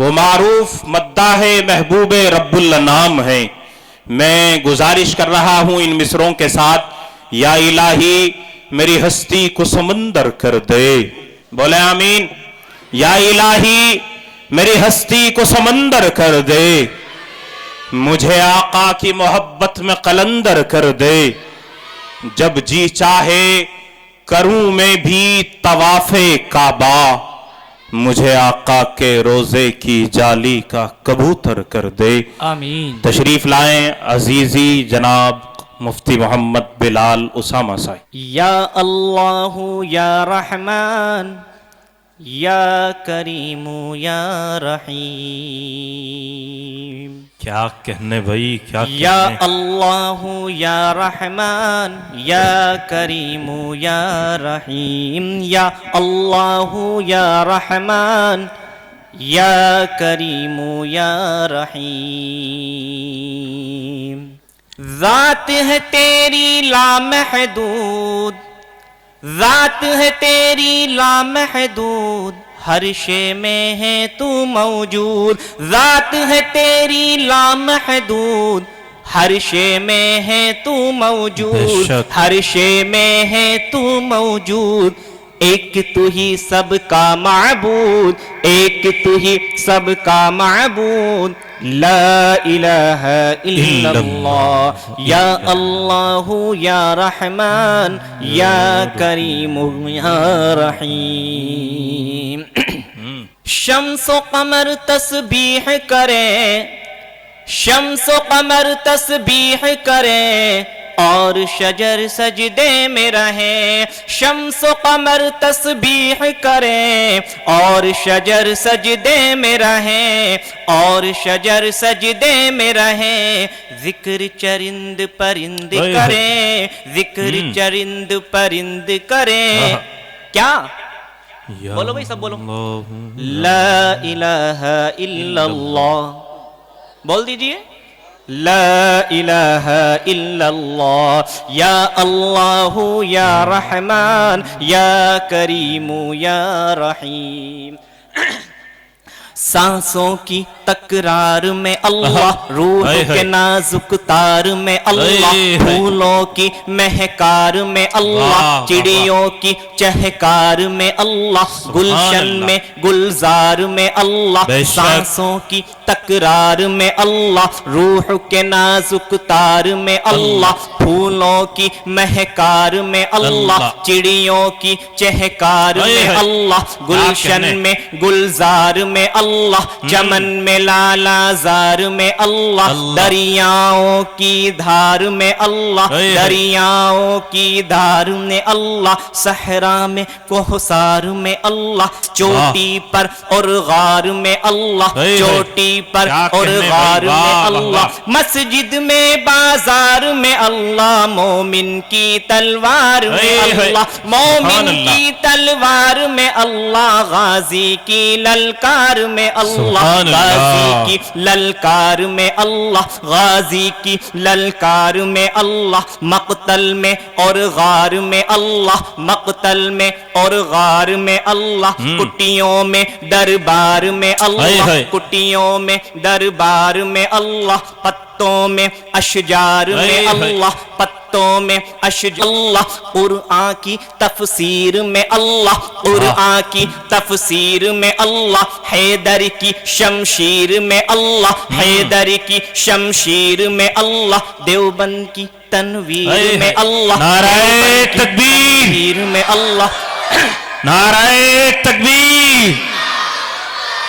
وہ معروف مداح محبوب رب الانام ہیں. میں گزارش کر رہا ہوں ان مصروں کے ساتھ، یا الہی میری ہستی کو سمندر کر دے. بولے آمین. یا الہی میری ہستی کو سمندر کر دے، مجھے آقا کی محبت میں قلندر کر دے. جب جی چاہے کروں میں بھی طواف کعبہ، مجھے آقا کے روزے کی جالی کا کبوتر کر دے. آمین. تشریف لائیں عزیزی جناب مفتی محمد بلال اسامہ صاحب. یا اللہ یا رحمان یا کریم یا رحیم. کیا کہنے بھائی، کیا یا اللہ یا رحمان یا کریم یا رحیم. یا اللہ یا رحمان یا کریم یا رحیم. ذات ہے تیری لامحدود، ذات ہے تیری لامحدود، ہر شے میں ہے تو موجود. ذات ہے تیری لامحدود، ہر شے میں ہے تو موجود، ہر شے میں ہے تو موجود. ایک تو ہی سب کا معبود، ایک تو ہی سب کا معبود. لا الہ الا اللہ. یا اللہ یا رحمان یا کریم یا رحیم. شمس و قمر تسبیح کریں، شمس و قمر تسبیح کریں اور شجر سجدے میں رہیں. شمس و قمر تسبیح کریں اور شجر سجدے میں رہیں، اور شجر سجدے میں رہیں. ذکر چرند پرند کریں، ذکر چرند پرند کریں. کیا بولو بھائی، سب بولو. لا الہ الا اللہ. بول دیجئے. لا الہ الا اللہ. یا اللہ یا رحمان یا کریم یا رحیم. سانسوں کی تکرار میں اللہ، روح کے نازک تار میں اللہ، پھولوں کی مہکار میں اللہ، چڑیوں کی چہکار میں اللہ، گلشن میں گلزار میں اللہ. سانسوں کی تکرار میں اللہ، روح کے نازک تار میں اللہ، پھولوں کی مہکار میں اللہ، چڑیوں کی چہکار میں اللہ، گلشن میں گلزار میں اللہ، چمن میں لالا زار میں اللہ، دریاؤں کی دھار میں اللہ، دریاؤں کی دھار میں اللہ، صحرا میں کوہسار میں اللہ، چوٹی پر اور غار میں اللہ، چوٹی پر اور غار میں اللہ، مسجد میں بازار میں اللہ، مومن کی تلوار میں اللہ، مومن کی تلوار میں اللہ، غازی کی للکار میں اللہ، غازی کی للکار میں اللہ، غازی کی للکار میں اللہ، مقتل میں اور غار میں اللہ، مقتل میں اور غار میں اللہ، کٹیوں میں دربار میں اللہ، کٹیوں میں دربار میں اللہ، پتوں میں اشجار میں اللہ، پتوں میں اشجار اللہ، قرآن کی تفسیر میں اللہ، قرآن کی تفسیر میں اللہ، حیدر کی شمشیر میں اللہ، حیدر کی شمشیر میں اللہ، دیوبند کی تنویر میں اللہ، نعرہ تکبیر میں اللہ، نعرہ تکبیر.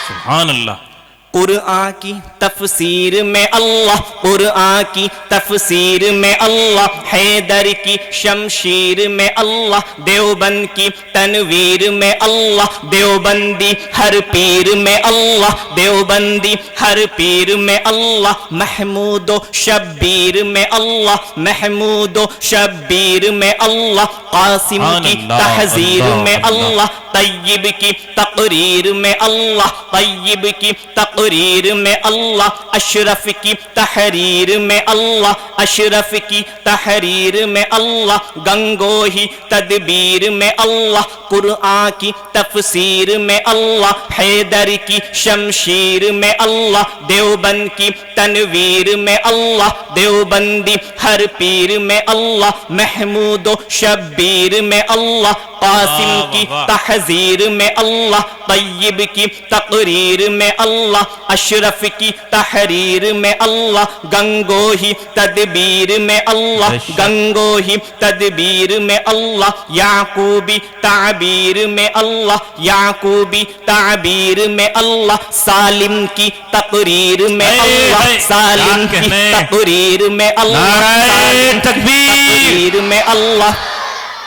سبحان اللہ. قرآن کی تفسیر میں اللہ، قرآن کی تفسیر میں اللہ، حیدر کی شمشیر میں اللہ، دیوبند کی تنویر میں اللہ، دیوبندی ہر پیر میں اللہ، دیوبندی ہر پیر میں اللہ، محمود و شبیر میں اللہ، محمود و شبیر میں اللہ، قاسم کی تحذیر میں اللہ، طیب کی تقریر میں اللہ، طیب کی تقریر تقریر میں اللہ، اشرف کی تحریر میں اللہ، اشرف کی تحریر میں اللہ، گنگوہی تدبیر میں اللہ، قرآن کی تفسیر میں اللہ، حیدر کی شمشیر میں اللہ، دیوبند کی تنویر میں اللہ، دیوبندی ہر پیر میں اللہ، محمود و شبیر میں اللہ، قاسم کی تحذیر میں اللہ، طیب کی تقریر میں اللہ، اشرف کی تحریر میں اللہ، گنگوہی تدبیر میں اللہ، گنگوہی تدبیر میں اللہ، یعقوبی تعبیر میں اللہ، یعقوبی تعبیر میں اللہ، سالم کی تقریر میں اللہ، سالم کی تقریر میں اللہ، نعرہ تکبیر، میں اللہ،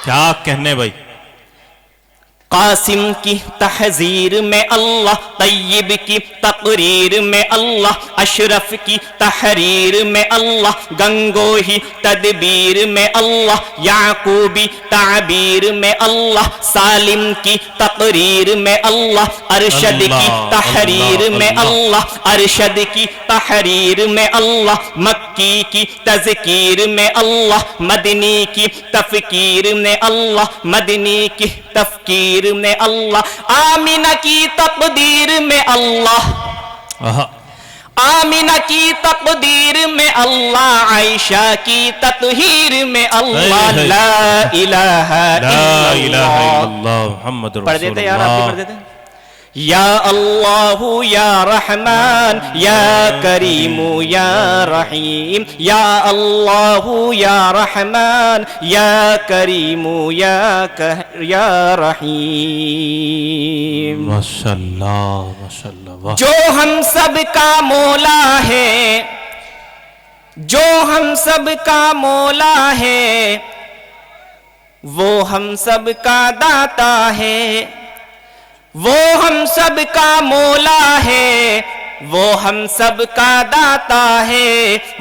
کیا کہنے بھائی، قاسم کی تحذیر میں اللہ، طیب کی تقریر میں اللہ، اشرف کی تحریر میں اللہ، گنگوہی تدبیر میں اللہ، یعقوبی تعبیر میں اللہ، سالم کی تقریر میں اللہ، ارشد کی تحریر میں اللہ، ارشد کی تحریر میں اللہ، مکی کی تذکیر میں اللہ، مدنی کی تفکیر میں اللہ، مدنی کی تفکیر میں اللہ، آمینہ کی تقدیر میں اللہ، آمینہ کی تقدیر میں اللہ، عائشہ کی تطہیر میں اللہ، لا الہ الا اللہ، محمد پڑھ رسول دیتے یار، آپ بھی پڑھ اللہ، دیتے یا اللہ یا رحمان یا کریم یا رحیم، یا اللہ یا رحمان یا کریم یا رحیم، ماشاءاللہ ماشاءاللہ، جو ہم سب کا مولا ہے، جو ہم سب کا مولا ہے، وہ ہم سب کا داتا ہے، وہ ہم سب کا مولا ہے، وہ ہم سب کا داتا ہے،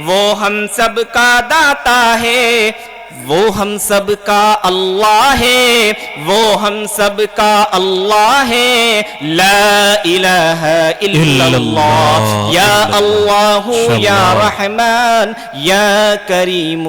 وہ ہم سب کا داتا ہے، وہ ہم سب کا اللہ ہے، وہ ہم سب کا اللہ ہے، لا الہ الا اللہ، یا اللہ یا رحمان یا کریم